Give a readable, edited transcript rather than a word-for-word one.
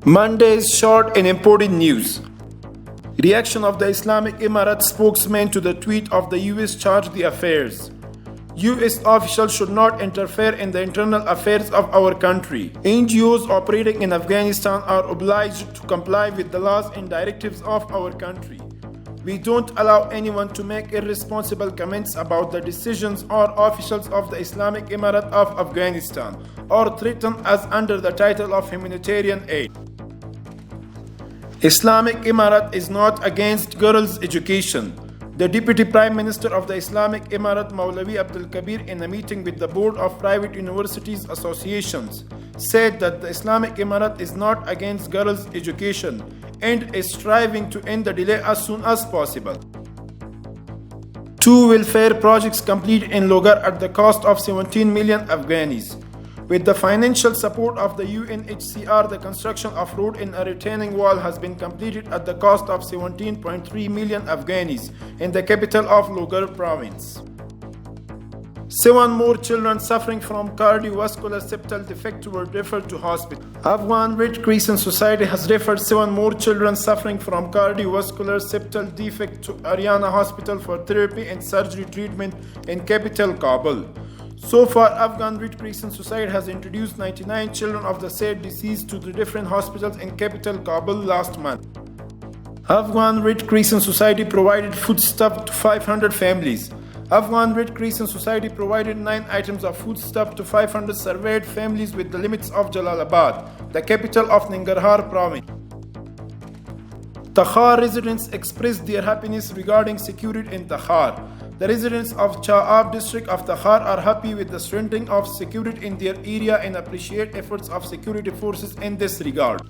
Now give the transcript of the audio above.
Monday's short and important news. Reaction of the Islamic Emirate spokesman to the tweet of the US charged the affairs. US officials should not interfere in the internal affairs of our country. NGOs operating in Afghanistan are obliged to comply with the laws and directives of our country. We don't allow anyone to make irresponsible comments about the decisions or officials of the Islamic Emirate of Afghanistan or threaten us under the title of humanitarian aid. Islamic Emirate is not against girls' education. The Deputy Prime Minister of the Islamic Emirate, Maulavi Abdul Kabir, in a meeting with the Board of Private Universities Associations, said that the Islamic Emirate is not against girls' education and is striving to end the delay as soon as possible. 2 welfare projects complete in Logar at the cost of 17 million Afghanis. With the financial support of the UNHCR, the construction of road and a retaining wall has been completed at the cost of 17.3 million Afghanis in the capital of Logar province. 7 more children suffering from cardiovascular septal defect were referred to hospital. Afghan Red Crescent Society has referred 7 more children suffering from cardiovascular septal defect to Ariana Hospital for therapy and surgery treatment in capital Kabul. So far, Afghan Red Crescent Society has introduced 99 children of the said disease to the different hospitals in capital Kabul last month. Afghan Red Crescent Society provided foodstuff to 500 families. Afghan Red Crescent Society provided 9 items of foodstuff to 500 surveyed families with the limits of Jalalabad, the capital of Nangarhar province. Takhar residents expressed their happiness regarding security in Takhar. The residents of Chaab district of Takhar are happy with the strengthening of security in their area and appreciate efforts of security forces in this regard.